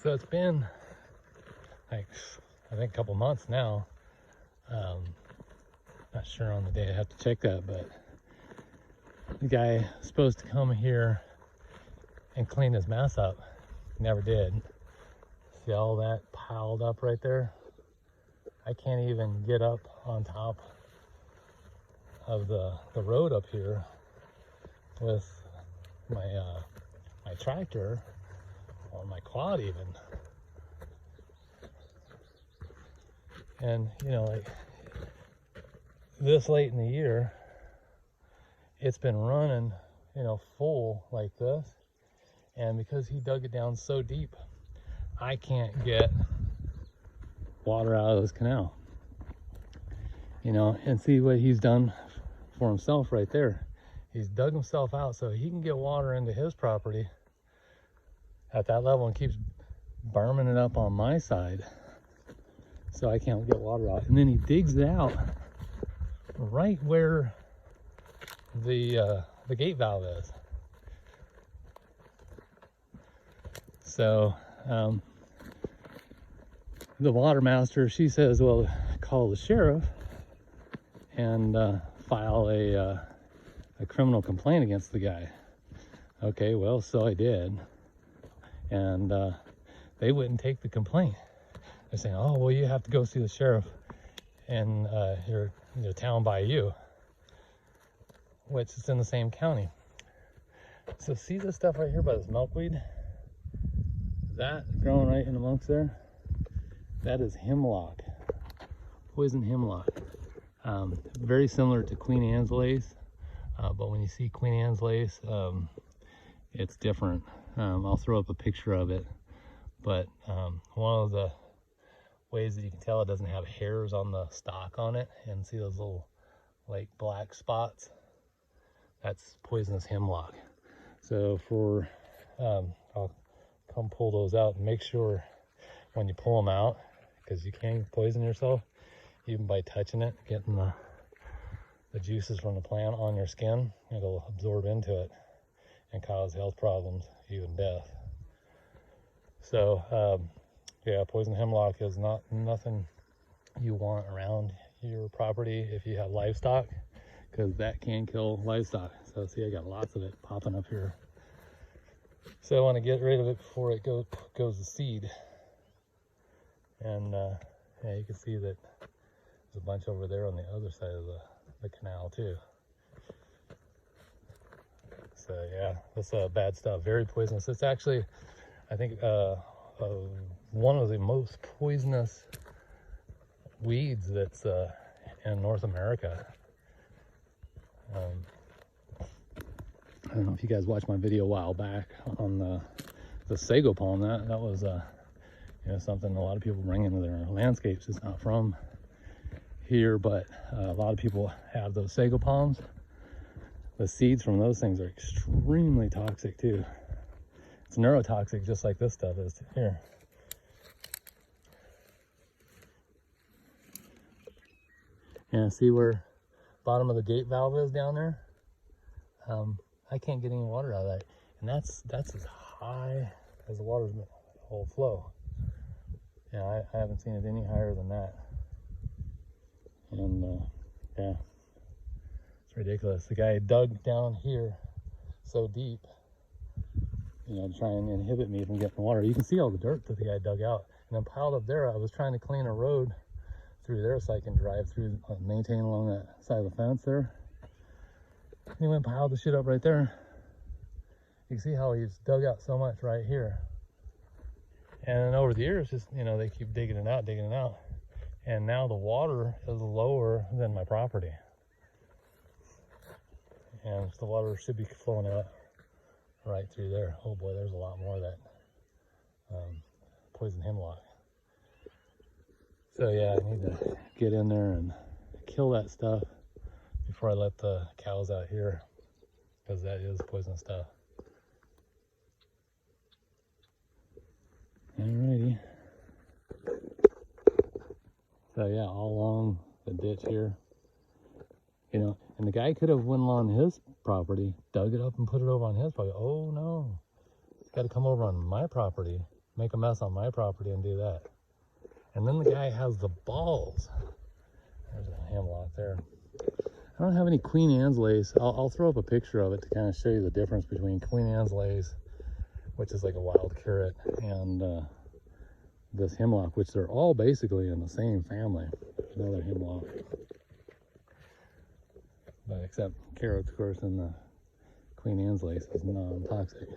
So it's been like, I think a couple months now. Not sure on the day, I have to check that, but the guy was supposed to come here and clean his mess up. Never did. See all that piled up right there? I can't even get up on top of the road up here with my my tractor or my quad even. And you know, like this late in the year, it's been running, you know, full like this. And because he dug it down so deep, I can't get water out of this canal. You know, and see what he's done for himself right there. He's dug himself out so he can get water into his property at that level and keeps berming it up on my side so I can't get water out. And then he digs it out right where the gate valve is. So the water master, she says, well, call the sheriff and file a criminal complaint against the guy. Okay, well, so I did. And they wouldn't take the complaint. They're saying, oh, well, you have to go see the sheriff in your town by you, which is in the same county. So see this stuff right here by this milkweed? That growing right in amongst there? That is hemlock, poison hemlock. Very similar to Queen Anne's lace, but when you see Queen Anne's lace, it's different. I'll throw up a picture of it, but one of the ways that you can tell it doesn't have hairs on the stalk on it, and see those little like black spots, that's poisonous hemlock. So for I'll come pull those out and make sure when you pull them out, because you can poison yourself even by touching it, getting the juices from the plant on your skin. It'll absorb into it and cause health problems, even death. So yeah, poison hemlock is nothing you want around your property if you have livestock, because that can kill livestock. So see, I got lots of it popping up here. So I want to get rid of it before it goes to seed. And yeah, you can see that there's a bunch over there on the other side of the canal too. So yeah, that's bad stuff, very poisonous. It's actually, I think, one of the most poisonous weeds that's in North America. I don't know if you guys watched my video a while back on the sago palm. That was you know, something a lot of people bring into their landscapes. It's not from here, but a lot of people have those sago palms. The seeds from those things are extremely toxic too. It's neurotoxic, just like this stuff is here. And see where bottom of the gate valve is down there? I can't get any water out of that, and that's as high as the water will flow. Yeah, I haven't seen it any higher than that. And yeah, it's ridiculous. The guy dug down here so deep, you know, to try and inhibit me from getting water. You can see all the dirt that the guy dug out, and then piled up there. I was trying to clean a road through there so I can drive through, maintain along that side of the fence there. And he went and piled the shit up right there. You can see how he's dug out so much right here. And over the years, just, you know, they keep digging it out, and now the water is lower than my property, and the water should be flowing out right through there. Oh boy, there's a lot more of that poison hemlock. So yeah, I need to get in there and kill that stuff before I let the cows out here, because that is poison stuff. Alrighty. So yeah, all along the ditch here, you know, and the guy could have went on his property, dug it up and put it over on his property. Oh no, it's got to come over on my property make a mess on my property and do that. And then the guy has the balls. There's a hemlock there. I don't have any Queen Anne's lace. I'll throw up a picture of it to kind of show you the difference between Queen Anne's lace, which is like a wild carrot, and this hemlock, which they're all basically in the same family. There's another hemlock. But except carrots, of course, and the Queen Anne's lace is non-toxic.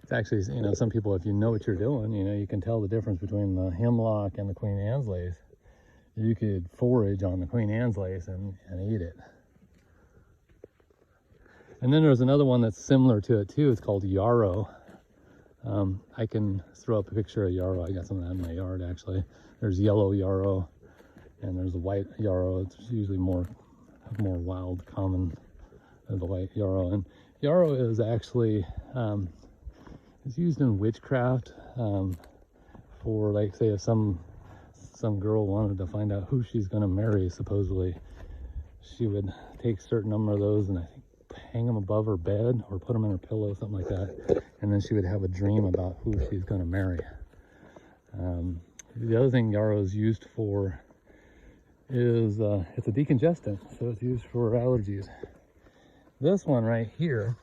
It's actually, you know, some people, if you know what you're doing, you know, you can tell the difference between the hemlock and the Queen Anne's lace. You could forage on the Queen Anne's lace and eat it. And then there's another one that's similar to it too. It's called yarrow. I can throw up a picture of yarrow. I got some of that in my yard actually. There's yellow yarrow and there's a white yarrow. It's usually more wild, common than the white yarrow. And yarrow is actually it's used in witchcraft for, like, say, if some girl wanted to find out who she's going to marry, supposedly she would take a certain number of those and I think hang them above her bed or put them in her pillow, something like that, and then she would have a dream about who she's going to marry. The other thing yarrow is used for is it's a decongestant, so it's used for allergies. This one right here,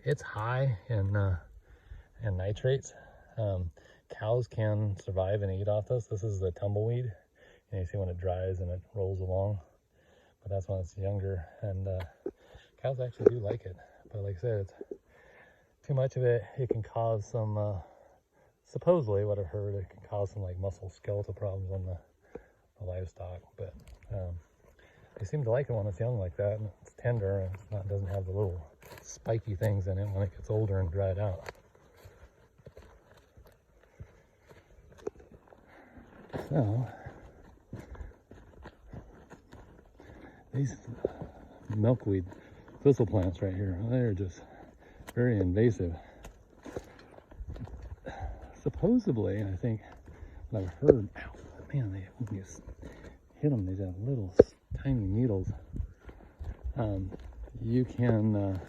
it's high in nitrates. Cows can survive and eat off this. This is the tumbleweed, and you see when it dries and it rolls along, but that's when it's younger, and cows actually do like it. But like I said, it's too much of it, it can cause some supposedly what I've heard, it can cause some like musculoskeletal problems on the livestock. But they seem to like it when it's young like that, and it's tender, and it's not, doesn't have the little spiky things in it when it gets older and dried out. So these milkweed thistle plants right here, they're just very invasive. Supposedly, I think what I've heard, ow, man, when you hit them, they have little tiny needles. You can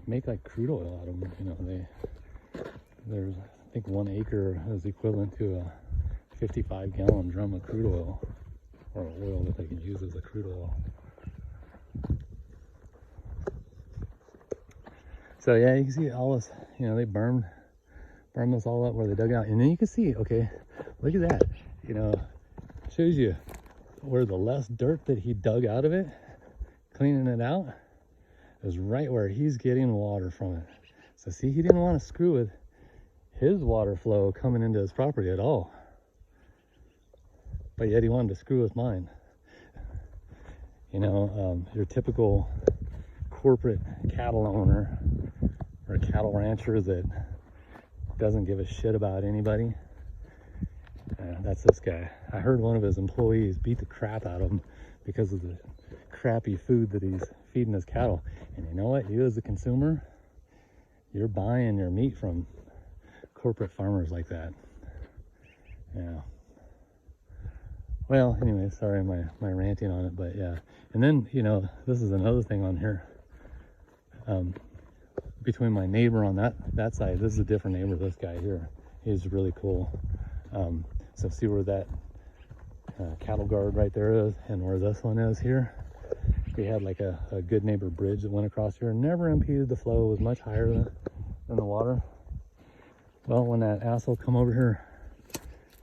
make like crude oil out of them. You know, there's, I think 1 acre is equivalent to a 55-gallon drum of crude oil, or oil that they can use as a crude oil. So yeah, you can see all this, you know, they burned this all up where they dug out. And then you can see, okay, look at that. You know, shows you where the less dirt that he dug out of it, cleaning it out, is right where he's getting water from it. So see, he didn't want to screw with his water flow coming into his property at all. But yet he wanted to screw with mine. You know, your typical corporate cattle owner or cattle rancher that doesn't give a shit about anybody. That's this guy. I heard one of his employees beat the crap out of him because of the crappy food that he's feeding his cattle. And you know what? You as a consumer, you're buying your meat from corporate farmers like that. Yeah. Well, anyway, sorry my ranting on it, but yeah. And then, you know, this is another thing on here. Between my neighbor on that side, this is a different neighbor, this guy here. He's really cool. So see where that cattle guard right there is, and where this one is here? We had like a good neighbor bridge that went across here, never impeded the flow, was much higher than the water. Well, when that asshole come over here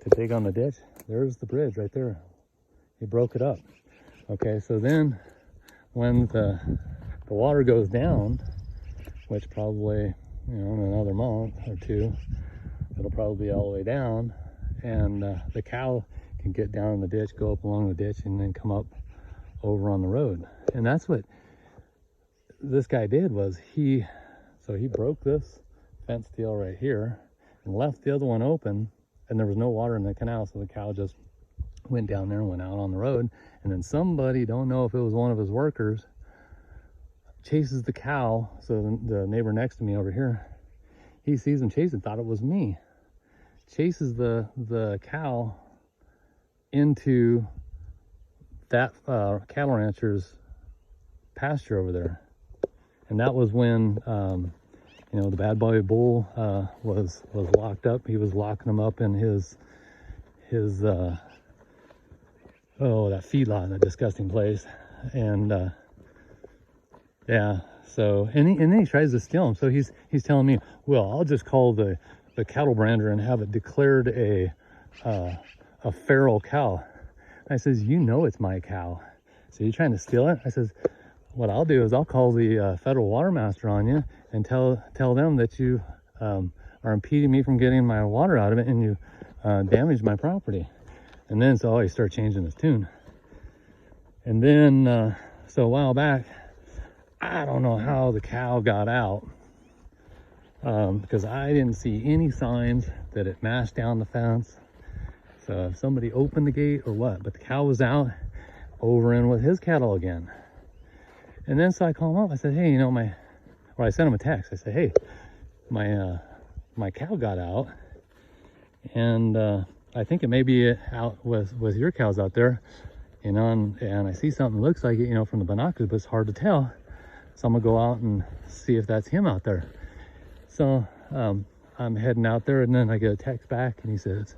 to dig on the ditch, there's the bridge right there. He broke it up. Okay, so then when the water goes down, which probably, you know, in another month or two, it'll probably be all the way down, and the cow can get down in the ditch, go up along the ditch, and then come up over on the road. And that's what this guy did, was he broke this fence deal right here and left the other one open, and there was no water in the canal, so the cow just went down there and went out on the road. And then somebody, don't know if it was one of his workers, chases the cow. So the neighbor next to me over here, he sees him chasing, thought it was me, chases the cow into that cattle rancher's pasture over there. And that was when You know, the bad boy bull was locked up. He was locking him up in his that feedlot, that disgusting place. And yeah, so and then he tries to steal him. So he's telling me, well, I'll just call the cattle brander and have it declared a feral cow. I says, you know it's my cow. So you're trying to steal it? I says, what I'll do is I'll call the federal water master on you and tell them that you are impeding me from getting my water out of it, and you damaged my property. And then so he started changing his tune. And then so a while back, I don't know how the cow got out, because I didn't see any signs that it mashed down the fence. So if somebody opened the gate or what, but the cow was out over in with his cattle again. And then so I call him up. I said, hey, you know, I sent him a text. I said, hey, my cow got out, and I think it may be out with your cows out there, you know, and I see something that looks like it, you know, from the binoculars, but it's hard to tell. So I'm gonna go out and see if that's him out there. So I'm heading out there, and then I get a text back, and he says,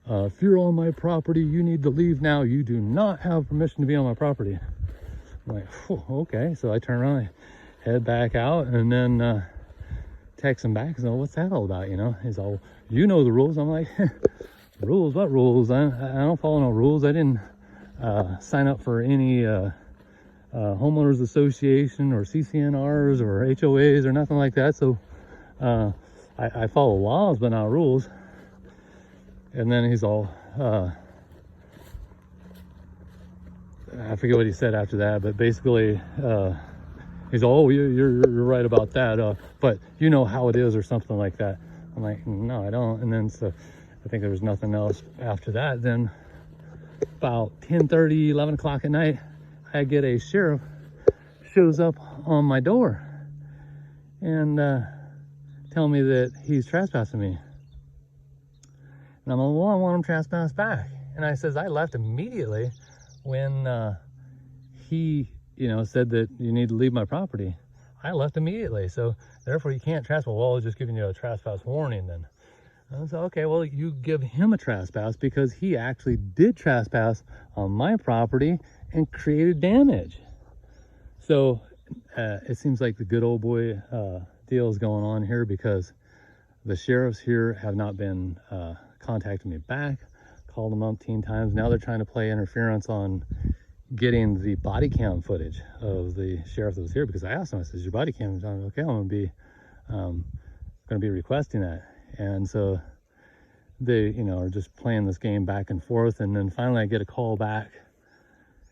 if you're on my property, you need to leave now. You do not have permission to be on my property. I'm like, okay. So I turn around, I head back out, and then text him back. So what's that all about? You know, he's all, you know the rules. I'm like, rules? What rules? I don't follow no rules. I didn't sign up for any homeowners association or CCNRs or HOAs or nothing like that. So I follow laws, but not rules. And then he's all, I forget what he said after that, but basically, he's all, oh, you're right about that, but you know how it is, or something like that. I'm like, no, I don't. And then so I think there was nothing else after that. Then about 10:30, 11 o'clock at night, I get a sheriff shows up on my door and tell me that he's trespassing me. And I'm like, well, I want him trespassed back. And I says, I left immediately when he, you know, said that you need to leave my property. I left immediately, so therefore you can't trespass. Well, I was just giving you a trespass warning then. And I said, okay, well, you give him a trespass because he actually did trespass on my property and created damage. So it seems like the good old boy deal is going on here, because the sheriffs here have not been contacting me back. Called them umpteen times. Now they're trying to play interference on getting the body cam footage of the sheriff that was here, because I asked him, I said, your body cam? Okay, I'm going to be requesting that. And so they, you know, are just playing this game back and forth. And then finally I get a call back,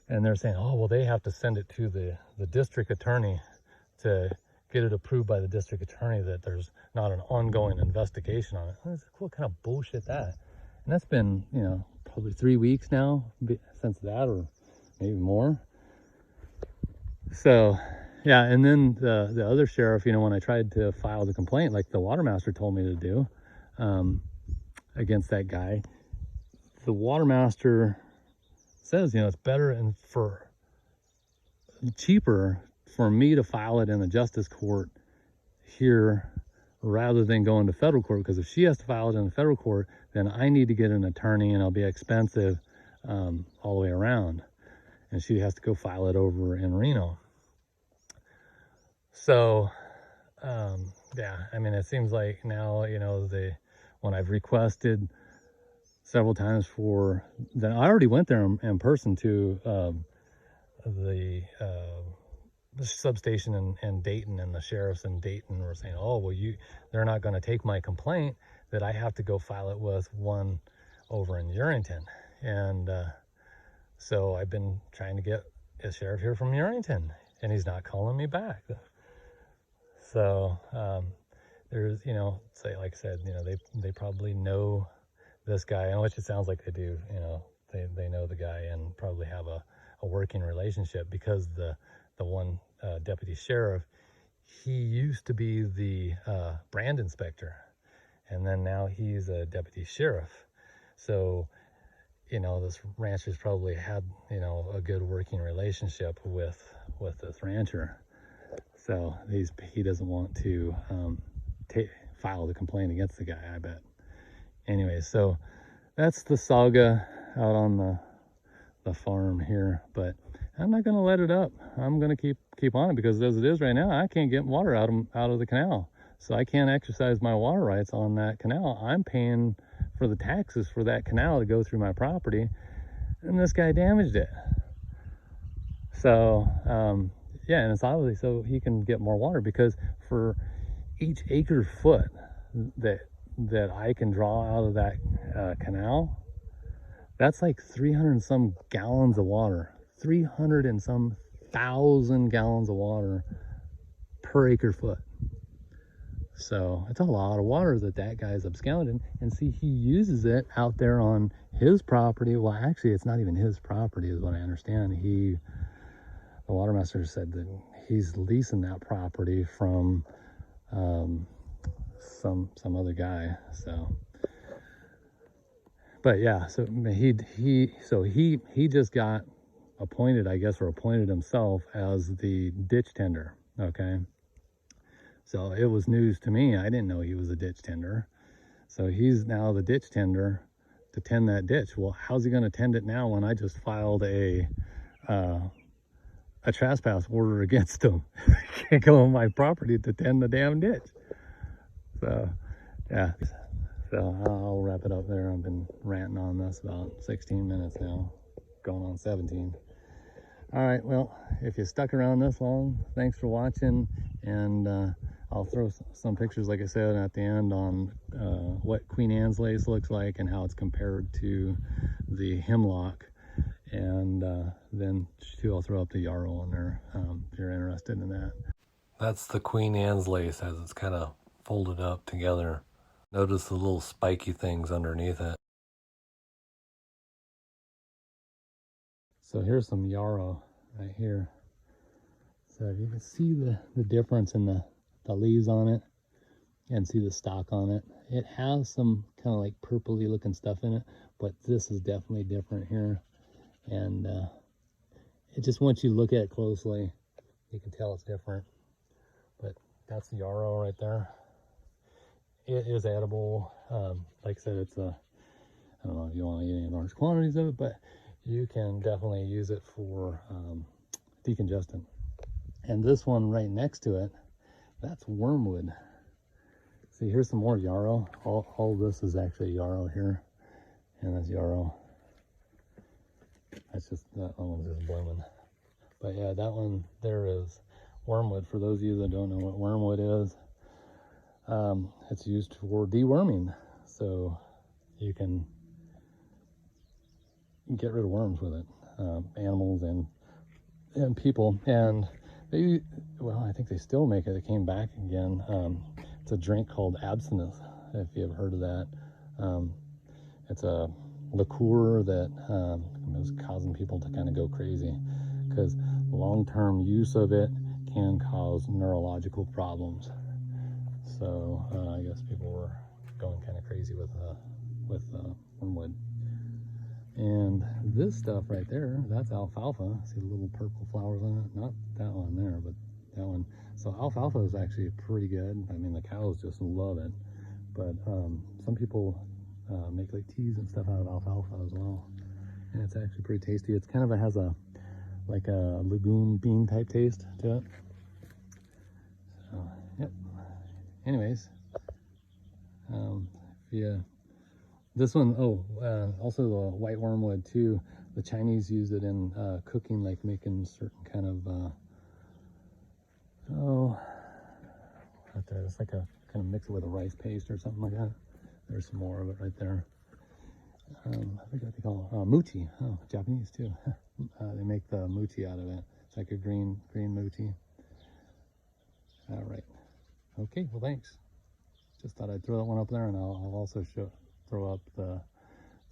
and they're saying, oh, well, they have to send it to the district attorney to get it approved by the district attorney, that there's not an ongoing investigation on it. What kind of bullshit that? And that's been, you know, probably 3 weeks now since that, or maybe more. So yeah, and then the other sheriff, you know, when I tried to file the complaint like the water master told me to do against that guy, the water master says, you know, it's better and cheaper for me to file it in the justice court here rather than going to federal court, because if she has to file it in the federal court, then I need to get an attorney, and it'll be expensive all the way around, and she has to go file it over in Reno. So yeah, I mean, it seems like now, you know, when I've requested several times for that, I already went there in person to the substation in Dayton, and the sheriffs in Dayton were saying, oh, well, they're not going to take my complaint, that I have to go file it with one over in Urington. And so I've been trying to get a sheriff here from Urington, and he's not calling me back. So there's, you know, say, like I said, you know, they probably know this guy, which it sounds like they do. You know, they know the guy and probably have a working relationship, because the one deputy sheriff, he used to be the brand inspector, and then now he's a deputy sheriff. So, you know, this rancher's probably had, you know, a good working relationship with this rancher. So he doesn't want to file the complaint against the guy, I bet. Anyway, so that's the saga out on the farm here, but I'm not going to let it up. I'm going to keep on it, because as it is right now, I can't get water out of the canal. So I can't exercise my water rights on that canal. I'm paying for the taxes for that canal to go through my property, and this guy damaged it. So yeah, and it's obviously so he can get more water, because for each acre foot that I can draw out of that canal, that's like 300 and some gallons of water, 300 and some thousand gallons of water per acre foot. So it's a lot of water that guy's absconding. And see, he uses it out there on his property. Well, actually, it's not even his property, is what I understand. The water master said that he's leasing that property from some other guy. So, but yeah, so he just got appointed, I guess, or appointed himself as the ditch tender. Okay. So it was news to me. I didn't know he was a ditch tender. So he's now the ditch tender to tend that ditch. Well, how's he going to tend it now when I just filed a trespass order against him? Can't go on my property to tend the damn ditch. So yeah, so I'll wrap it up there. I've been ranting on this about 16 minutes now, going on 17. All right, well, if you stuck around this long, thanks for watching, and I'll throw some pictures, like I said, at the end on what Queen Anne's lace looks like and how it's compared to the hemlock. And then too, I'll throw up the yarrow on there if you're interested in that. That's the Queen Anne's lace as it's kind of folded up together. Notice the little spiky things underneath it. So here's some yarrow right here. So if you can see the difference in the leaves on it, and see the stalk on it. It has some kind of like purpley looking stuff in it, but this is definitely different here. And it just, once you look at it closely, you can tell it's different. But that's the yarrow right there. It is edible. Like I said, it's I don't know if you want to eat any large quantities of it, but you can definitely use it for decongestant. And this one right next to it, that's wormwood. See, here's some more yarrow. All this is actually yarrow here, and that's yarrow. That's just, that one's just blooming. But yeah, that one there is wormwood. For those of you that don't know what wormwood is, it's used for deworming. So you can get rid of worms with it, animals and people. And they, well, I think they still make it. It came back again. It's a drink called absinthe, if you ever heard of that. It's a liqueur that is causing people to kind of go crazy, because long-term use of it can cause neurological problems. So I guess people were going kind of crazy with wormwood. And this stuff right there, that's alfalfa. See the little purple flowers on it? Not that one there, but that one. So alfalfa is actually pretty good. I mean, the cows just love it. But some people make like teas and stuff out of alfalfa as well. And it's actually pretty tasty. It's kind of has a like a legume bean type taste to it. So, yep. Anyways, this one, also the white wormwood too. The Chinese use it in cooking, like making certain kind of, right there. It's like a kind of mix it with a rice paste or something like that. There's some more of it right there. I forget what they call it. Mochi. Oh, Japanese too. They make the mochi out of it. It's like a green mochi. All right. Okay. Well, thanks. Just thought I'd throw that one up there, and I'll also throw up the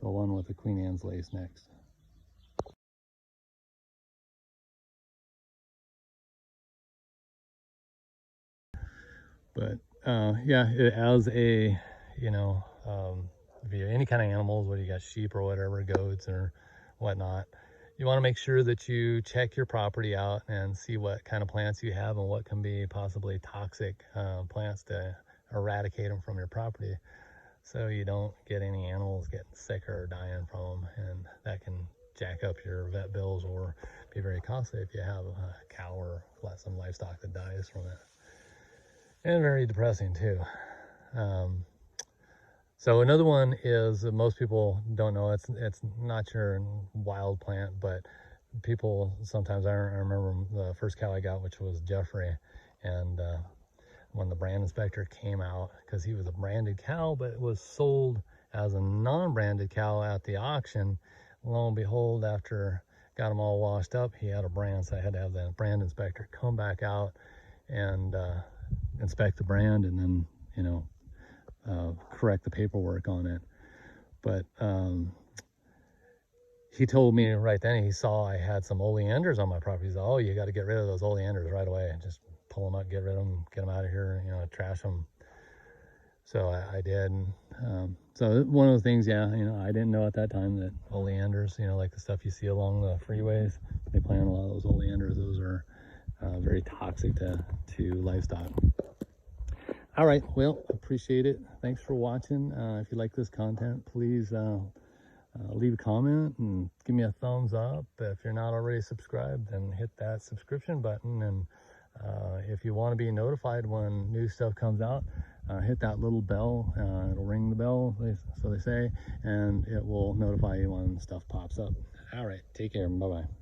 one with the Queen Anne's lace next. But yeah, as a, if you have any kind of animals, whether you got sheep or whatever, goats or whatnot, you want to make sure that you check your property out and see what kind of plants you have and what can be possibly toxic plants to eradicate them from your property, so you don't get any animals getting sick or dying from them, and that can jack up your vet bills or be very costly if you have a cow or some livestock that dies from it. And very depressing too. So another one is that most people don't know, it's not your wild plant, but people sometimes, I remember the first cow I got, which was Jeffrey, and when the brand inspector came out, because he was a branded cow, but it was sold as a non-branded cow at the auction, lo and behold, after got them all washed up, he had a brand, so I had to have the brand inspector come back out and inspect the brand, and then, you know, correct the paperwork on it. But he told me right then, he saw I had some oleanders on my property. He said, oh, you got to get rid of those oleanders right away. Just pull them up, get rid of them, get them out of here, you know, trash them. So I did. So one of the things, yeah, you know, I didn't know at that time that oleanders, you know, like the stuff you see along the freeways, they plant a lot of those oleanders. Those are very toxic to livestock. All right, well, appreciate it. Thanks for watching. If you like this content, please leave a comment and give me a thumbs up. If you're not already subscribed, then hit that subscription button. And if you want to be notified when new stuff comes out, hit that little bell. It'll ring the bell, so they say, and it will notify you when stuff pops up. All right, take care. Bye-bye.